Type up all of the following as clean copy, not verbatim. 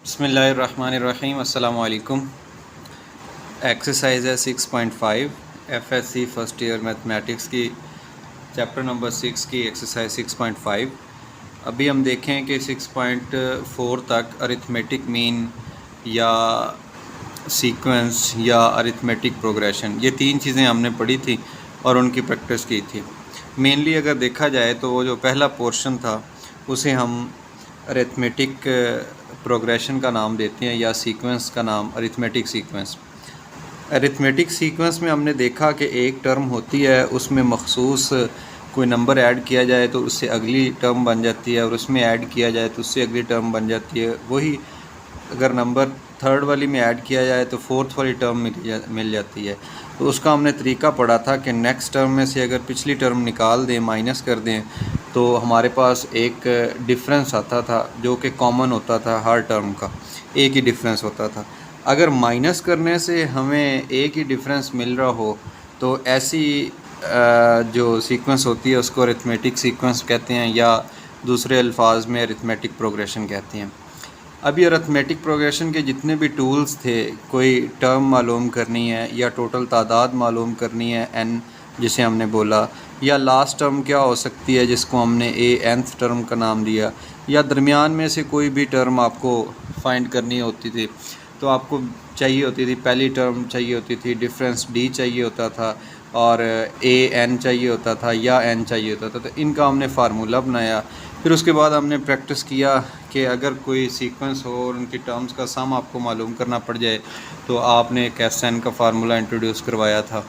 बिस्मिल्लाहिर्रहमानिर्रहीम अस्सलामु अलैकुम। एक्सरसाइज है 6.5 एफएससी फर्स्ट ईयर मैथमेटिक्स की चैप्टर नंबर 6 की एक्सरसाइज 6.5। अभी हम देखें कि 6.4 तक अरिथमेटिक मीन या सीक्वेंस या अरिथमेटिक प्रोग्रेशन, ये तीन चीज़ें हमने पढ़ी थी और उनकी प्रैक्टिस की थी। मेनली अगर देखा जाए तो वो जो पहला पोर्शन था उसे हम अरिथमेटिक प्रोग्रेशन का नाम देते हैं या सीक्वेंस का नाम अरिथमेटिक सीक्वेंस। अरिथमेटिक सीक्वेंस में हमने देखा कि एक टर्म होती है, उसमें मखसूस कोई नंबर ऐड किया जाए तो उससे अगली टर्म बन जाती है और उसमें ऐड किया जाए तो उससे अगली टर्म बन जाती है। वही अगर नंबर थर्ड वाली में ऐड किया जाए तो फोर्थ वाली टर्म मिल जाती है। तो उसका हमने तरीका पढ़ा था कि नेक्स्ट टर्म में से अगर पिछली टर्म निकाल दें, माइनस कर दें, तो हमारे पास एक डिफरेंस आता था जो कि कॉमन होता था हर टर्म का, एक ही डिफरेंस होता था। अगर माइनस करने से हमें एक ही डिफरेंस मिल रहा हो तो ऐसी जो सीक्वेंस होती है उसको अरिथमेटिक सीक्वेंस कहते हैं या दूसरे अल्फाज में अरिथमेटिक प्रोग्रेशन कहते हैं। अभी अरिथमेटिक प्रोग्रेशन के जितने भी टूल्स थे, कोई टर्म मालूम करनी है या टोटल तादाद मालूम करनी है n जिसे हमने बोला, या लास्ट टर्म क्या हो सकती है जिसको हमने nth टर्म का नाम दिया, या दरमियान में से कोई भी टर्म आपको फाइंड करनी होती थी तो आपको चाहिए होती थी पहली टर्म चाहिए होती थी, डिफरेंस d चाहिए होता था और n चाहिए होता था या n चाहिए होता था। तो इनका हमने फार्मूला बनाया। फिर उसके बाद हमने प्रैक्टिस किया कि अगर कोई सीक्वेंस हो और उनकी टर्म्स का सम आपको मालूम करना पड़ जाए तो आपने एक एस.एन का फार्मूला इंट्रोड्यूस करवाया था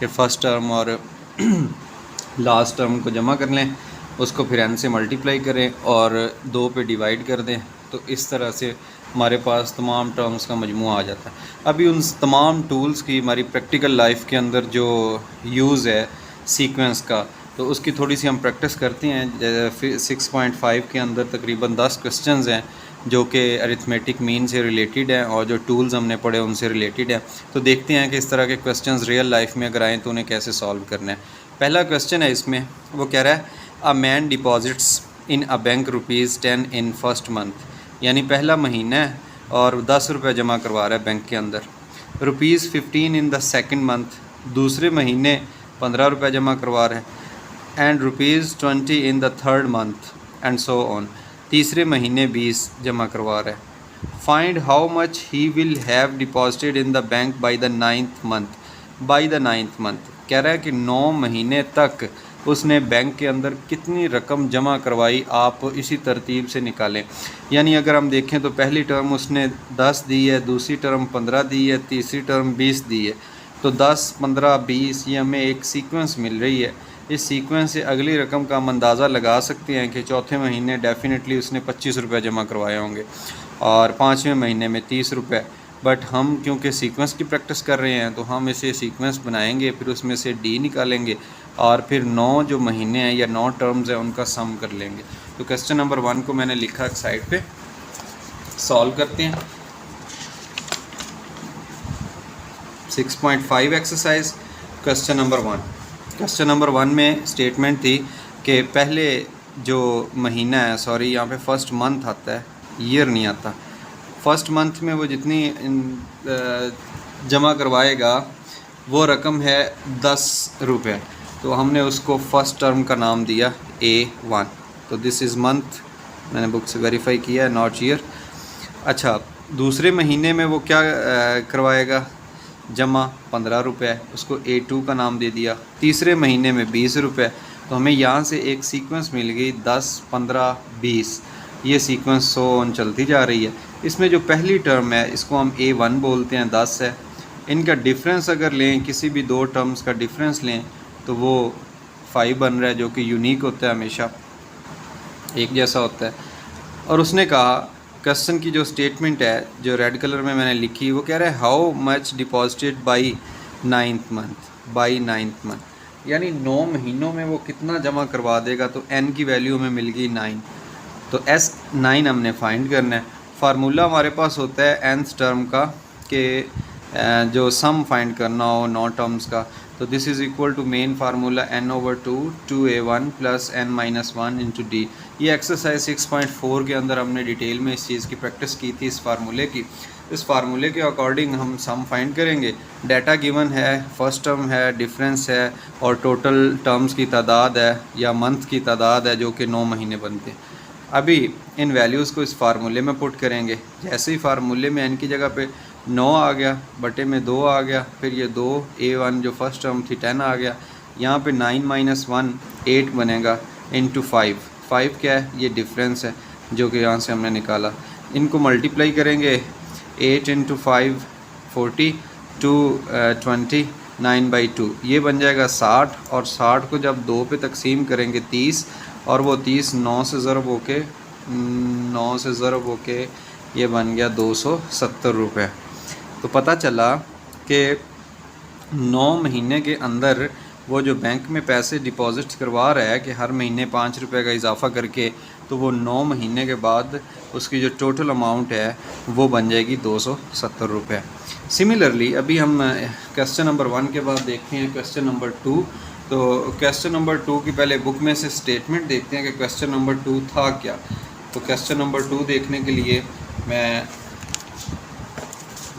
कि फ़र्स्ट टर्म और लास्ट टर्म को जमा कर लें, उसको फिर n से मल्टीप्लाई करें और 2 पे डिवाइड कर दें, तो इस तरह से हमारे पास तमाम टर्म्स का मजमूआ आ जाता है। अभी उन तमाम टूल्स की हमारी प्रैक्टिकल लाइफ के अंदर जो यूज़ है सीक्वेंस का, तो उसकी थोड़ी सी हम प्रैक्टिस करते हैं। फिर 6.5 के अंदर तकरीबन 10 क्वेश्चंस हैं जो कि अरिथमेटिक मीन से रिलेटेड हैं और जो टूल्स हमने पढ़े उनसे रिलेटेड है। तो देखते हैं कि इस तरह के क्वेश्चंस रियल लाइफ में अगर आएँ तो उन्हें कैसे सॉल्व करना है। पहला क्वेश्चन है इसमें, वो कह रहा है a man deposits in a bank ₹10 in first month, यानी पहला महीना है और 10 रुपये जमा करवा रहा है बैंक के अंदर। ₹15 इन द सेकंड मंथ, दूसरे महीने 15 रुपये जमा करवा रहा है। And ₹20 in the third month and so on, तीसरे महीने 20 जमा करवा रहा है। Find how much he will have deposited in the bank by the 9th month. By the 9th month कह रहा है कि 9 महीने तक उसने बैंक के अंदर कितनी रकम जमा करवाई, आप इसी तरतीब से निकालें। यानी अगर हम देखें तो पहली टर्म उसने 10 दी है, दूसरी टर्म 15 दी है, तीसरी टर्म 20 दी है, तो 10, 15, 20 ये हमें एक सीक्वेंस मिल रही है। इस सीक्वेंस से अगली रकम का हम अंदाज़ा लगा सकते हैं कि चौथे महीने डेफिनेटली उसने 25 रुपये जमा करवाए होंगे और 5वें महीने में 30 रुपये। बट हम क्योंकि सीक्वेंस की प्रैक्टिस कर रहे हैं तो हम इसे सीक्वेंस बनाएंगे, फिर उसमें से डी निकालेंगे और फिर 9 जो महीने हैं या 9 टर्म्स हैं उनका सम कर लेंगे। तो क्वेश्चन नंबर 1 को मैंने लिखा साइड पे, सॉल्व करते हैं। 6.5 exercise question number 1। Question number 1 में स्टेटमेंट थी कि पहले जो महीना है, सॉरी यहाँ पे फर्स्ट मंथ आता है, ईयर नहीं आता। फर्स्ट मंथ में वो जितनी जमा करवाएगा वो रकम है 10 रुपये, तो हमने उसको फर्स्ट टर्म का नाम दिया A1। तो दिस इज़ मंथ, मैंने बुक से वेरीफाई किया है, नॉट ईयर। अच्छा, दूसरे महीने में वो क्या करवाएगा, जमा 15 रुपये, उसको A2 का नाम दे दिया। तीसरे महीने में 20 रुपये, तो हमें यहाँ से एक सीक्वेंस मिल गई 10, 15, 20, ये सीक्वेंस 100 ऑन चलती जा रही है। इसमें जो पहली टर्म है इसको हम A1 बोलते हैं, 10 है। इनका डिफरेंस अगर लें, किसी भी दो टर्म्स का डिफरेंस लें तो वो 5 बन रहा है, जो कि यूनिक होता है, हमेशा एक जैसा होता है। और उसने कहा, क्वेश्चन की जो स्टेटमेंट है जो रेड कलर में मैंने लिखी, वो कह रहा है how much deposited by 9th month, by 9th month, यानी 9 महीनों में वो कितना जमा करवा देगा। तो n की वैल्यू हमें मिल गई 9, तो S9 हमने फाइंड करना है। फार्मूला हमारे पास होता है nth टर्म का कि जो सम फाइंड करना हो 9 टर्म्स का, तो this is equal to main formula n/2 2a1 plus n-1 into D. ये एक्सरसाइज 6.4 के अंदर हमने डिटेल में इस चीज़ की प्रैक्टिस की थी, इस फार्मूले की। इस फार्मूले के अकॉर्डिंग हम सम फाइंड करेंगे। डाटा गिवन है, फर्स्ट टर्म है, डिफरेंस है और टोटल टर्म्स की तादाद है या मंथ की तादाद है, जो कि 9 महीने बनते हैं। अभी इन वैल्यूज़ को इस फार्मूले में पुट करेंगे। जैसे ही फार्मूले में n की जगह पे 9 आ गया, बटे में 2 आ गया, फिर ये 2 a1 जो फर्स्ट टर्म थी 10 आ गया, यहाँ पे 9 - 1 8 बनेगा इंटू 5 क्या है, ये डिफरेंस है जो कि यहाँ से हमने निकाला। इनको मल्टीप्लाई करेंगे, 8 × 5 40 2 20 9/2, ये बन जाएगा 60 और 60 को जब 2 पे तकसीम करेंगे 30 और वो 30 9 से ज़रब होके ये बन गया 270 रुपये। तो पता चला कि 9 महीने के अंदर वो जो बैंक में पैसे डिपॉजिट करवा रहा है कि हर महीने 5 रुपये का इजाफ़ा करके, तो वो 9 महीने के बाद उसकी जो टोटल अमाउंट है वो बन जाएगी 270 रुपये। सिमिलरली अभी हम क्वेश्चन नंबर 1 के बाद देखते हैं क्वेश्चन नंबर 2। तो क्वेश्चन नंबर 2 की पहले बुक में से स्टेटमेंट देखते हैं कि क्वेश्चन नंबर 2 था क्या। तो क्वेश्चन नंबर 2 देखने के लिए मैं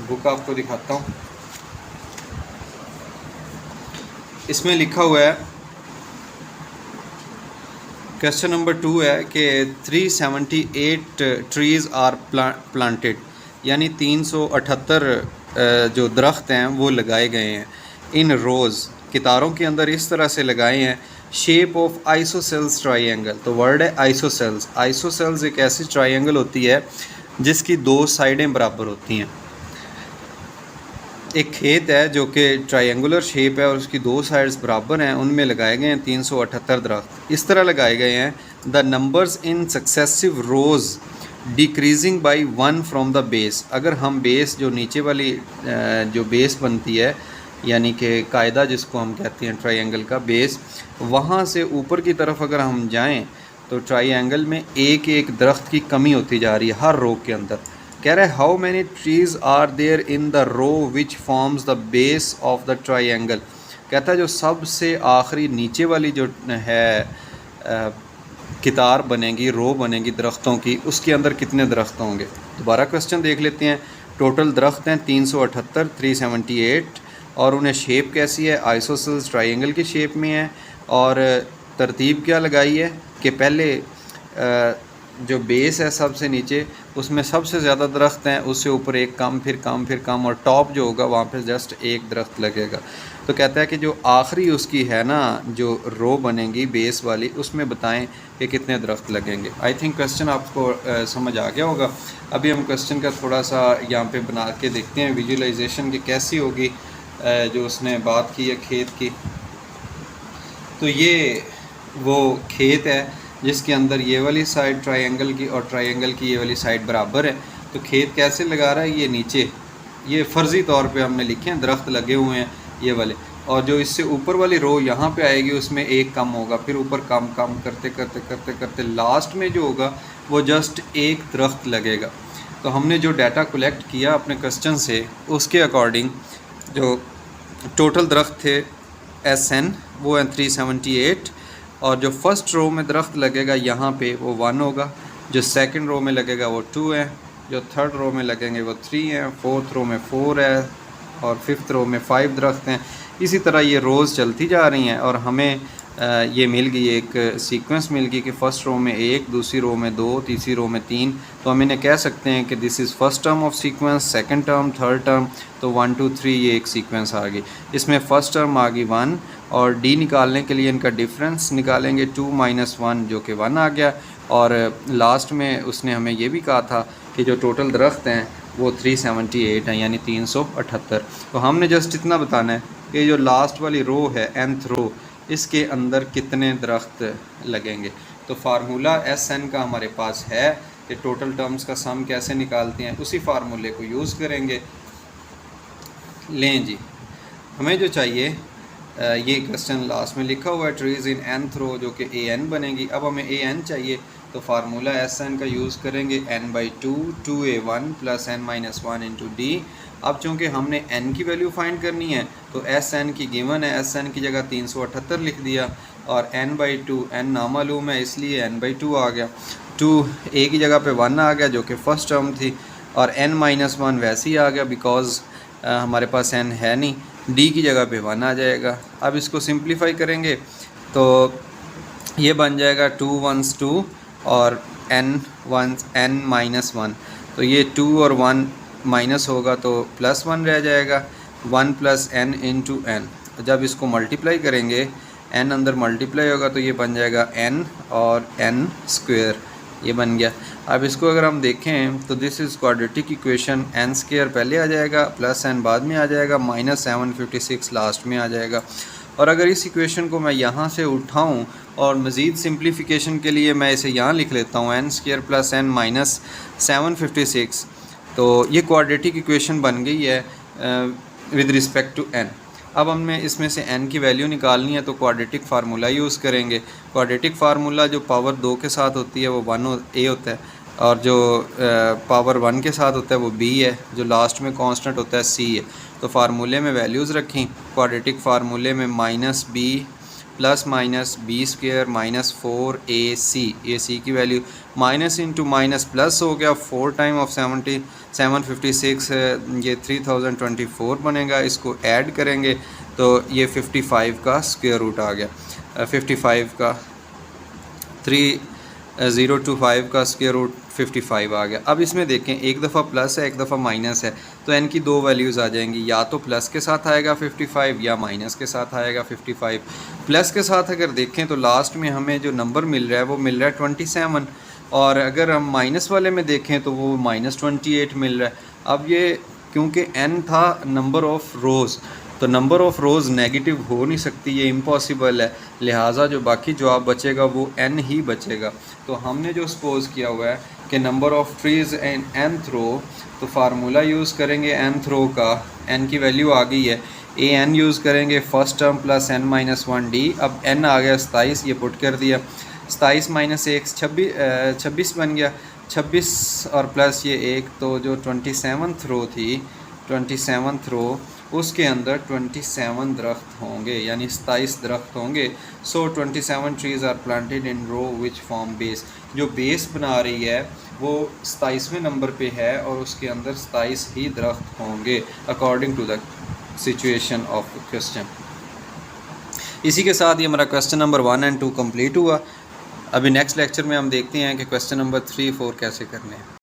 बुक आपको दिखाता हूँ। इसमें लिखा हुआ है, क्वेश्चन नंबर 2 है कि 378 ट्रीज़ आर प्लांटेड, यानी 378 जो दरख्त हैं वो लगाए गए हैं। इन रोज़, कितारों के अंदर इस तरह से लगाए हैं। शेप ऑफ आइसोसेल्स ट्राइंगल, तो वर्ड है आइसोसेल्स। आइसोसेल्स एक ऐसी ट्राइंगल होती है जिसकी 2 साइडें बराबर होती हैं। एक खेत है जो कि ट्रायंगुलर शेप है और उसकी 2 साइड्स बराबर हैं, उनमें लगाए गए हैं 378 दरख्त। इस तरह लगाए गए हैं, the numbers in successive rows decreasing by 1 from the base. अगर हम बेस जो नीचे वाली जो बेस बनती है, यानी कि कायदा जिसको हम कहते हैं ट्रायंगल का बेस, वहाँ से ऊपर की तरफ अगर हम जाएँ तो ट्रायंगल में एक एक दरख्त की कमी होती जा रही है हर रो के अंदर। कह रहा है how many trees are there in the row which forms the base of the triangle. कहता है जो सबसे आखिरी नीचे वाली जो है कितार बनेगी, रो बनेगी दरख्तों की, उसके अंदर कितने दरख्त होंगे। दोबारा क्वेश्चन देख लेते हैं। टोटल दरख्त हैं 378 378 और उन्हें शेप कैसी है, आइसोसेल्स ट्रायंगल की शेप में है। और तरतीब क्या लगाई है कि पहले जो बेस है सबसे नीचे, उसमें सबसे ज़्यादा दरख्त हैं, उससे ऊपर एक कम, फिर कम, फिर कम, और टॉप जो होगा वहाँ पे जस्ट एक दरख्त लगेगा। तो कहता है कि जो आखिरी उसकी है ना जो रो बनेगी बेस वाली, उसमें बताएं कि कितने दरख्त लगेंगे। आई थिंक क्वेश्चन आपको समझ आ गया होगा। अभी हम क्वेश्चन का थोड़ा सा यहाँ पे बना के देखते हैं विजुअलाइजेशन की कैसी होगी जो उसने बात की है खेत की। तो ये वो खेत है जिसके अंदर ये वाली साइड ट्रायंगल की और ट्रायंगल की ये वाली साइड बराबर है। तो खेत कैसे लगा रहा है, ये नीचे ये फ़र्ज़ी तौर पे हमने लिखे हैं, दरख्त लगे हुए हैं ये वाले, और जो इससे ऊपर वाली रो यहाँ पे आएगी उसमें एक कम होगा, फिर ऊपर कम कम करते करते करते करते लास्ट में जो होगा वो जस्ट एक दरख्त लगेगा। तो हमने जो डाटा कलेक्ट किया अपने क्वेश्चन से, उसके अकॉर्डिंग जो टोटल दरख्त थे SN वो है 378, और जो फर्स्ट रो में दरख्त लगेगा यहाँ पे वो 1 होगा, जो सेकंड रो में लगेगा वो 2 है, जो थर्ड रो में लगेंगे वो 3 हैं, फोर्थ रो में 4 है और फिफ्थ रो में 5 दरख्त हैं। इसी तरह ये रोज़ चलती जा रही हैं और हमें ये मिल गई, एक सीक्वेंस मिल गई कि फ़र्स्ट रो में 1, दूसरी रो में 2, तीसरी रो में 3। तो हम इन्हें कह सकते हैं कि this is first term of sequence, second term, third term. तो 1 2 3 ये एक सीक्वेंस आ गई। इसमें फ़र्स्ट टर्म आ गई 1, और डी निकालने के लिए इनका डिफरेंस निकालेंगे 2 - 1 जो कि 1 आ गया। और लास्ट में उसने हमें ये भी कहा था कि जो टोटल दरख्त हैं वो 378 हैं, यानी 378। तो हमने जस्ट इतना बताना है कि जो लास्ट वाली रो है nth रो, इसके अंदर कितने दरख्त लगेंगे। तो फार्मूला SN का हमारे पास है कि टोटल टर्म्स का सम कैसे निकालते हैं, उसी फार्मूले को यूज़ करेंगे। लें जी, हमें जो चाहिए ये क्वेश्चन लास्ट में लिखा हुआ है ट्रीज़ इन nth रो जो कि AN बनेगी। अब हमें AN चाहिए तो फार्मूला SN का यूज़ करेंगे n/2 2a1 plus n - 1 into D. अब चूँकि हमने n की वैल्यू फाइंड करनी है तो Sn की गिवन है, Sn की जगह 378 लिख दिया और n/2 n नामालूम है इसलिए n/2 आ गया। 2 a की जगह पे 1 आ गया जो कि फर्स्ट टर्म थी और n-1 वैसे ही आ गया बिकॉज़ हमारे पास n है नहीं, d की जगह पे 1 आ जाएगा। अब इसको सिंप्लीफाई करेंगे तो ये बन जाएगा 2 1s 2 और n-1, तो ये 2 और 1 माइनस होगा तो +1 रह जाएगा, 1 + n × n। जब इसको मल्टीप्लाई करेंगे n अंदर मल्टीप्लाई होगा तो ये बन जाएगा n और n², ये बन गया। अब इसको अगर हम देखें तो this is quadratic equation, n² पहले आ जाएगा प्लस n बाद में आ जाएगा, -756 लास्ट में आ जाएगा। और अगर इस इक्वेशन को मैं यहाँ से उठाऊँ और मज़ीद सिंप्लीफिकेशन के लिए मैं इसे यहाँ लिख लेता हूँ n² + n -756, तो ये क्वाड्रेटिक इक्वेशन बन गई है विद रिस्पेक्ट टू n। अब हमने इसमें से n की वैल्यू निकालनी है तो क्वाड्रेटिक फार्मूला यूज़ करेंगे। क्वाड्रेटिक फार्मूला जो पावर 2 के साथ होती है वो 1a होता है और जो पावर 1 के साथ होता है वो b है, जो लास्ट में कांस्टेंट होता है c है। तो फार्मूले में वैल्यूज़ रखी, क्वाड्रेटिक फार्मूले में -b + -b² - 4ac, ये c की value minus into minus plus हो गया, 4 टाइम ऑफ 756 ये 3024 बनेगा। इसको ऐड करेंगे तो ये 55 का स्क्वायर रूट आ गया, 55 का 3025 का स्क्वायर रूट 55 आ गया। अब इसमें देखें एक दफ़ा प्लस है एक दफ़ा माइनस है तो n की दो वैल्यूज़ आ जाएंगी, या तो प्लस के साथ आएगा 55 या माइनस के साथ आएगा 55। प्लस के साथ अगर देखें तो लास्ट में हमें जो नंबर मिल रहा है वो मिल रहा है 27 और अगर हम माइनस वाले में देखें तो वो -28 मिल रहा है। अब ये क्योंकि n था नंबर ऑफ़ रोज़ तो नंबर ऑफ़ रोज़ नेगेटिव हो नहीं सकती, ये इम्पॉसिबल है, लिहाजा जो बाकी जवाब बचेगा वो n ही बचेगा। तो हमने जो सपोज़ किया हुआ है कि number of trees in nth रो, तो फार्मूला यूज़ करेंगे nth रो का, n की वैल्यू आ गई है, an यूज़ करेंगे फर्स्ट टर्म प्लस n-1d। अब n आ गया 27, ये पुट कर दिया, 27 - 1 26 बन गया, 26 और प्लस ये 1, तो जो 27th रो थी 27th रो उसके अंदर 27 दरख्त होंगे यानी 27 दरख्त होंगे। So 27 trees are planted in row which form base, जो बेस बना रही है वो 27वें नंबर पे है और उसके अंदर 27 ही दरख्त होंगे according to the situation of question. इसी के साथ ये हमारा क्वेश्चन नंबर 1 और 2 कंप्लीट हुआ। अभी नेक्स्ट लेक्चर में हम देखते हैं कि क्वेश्चन नंबर 3 4 कैसे करने हैं।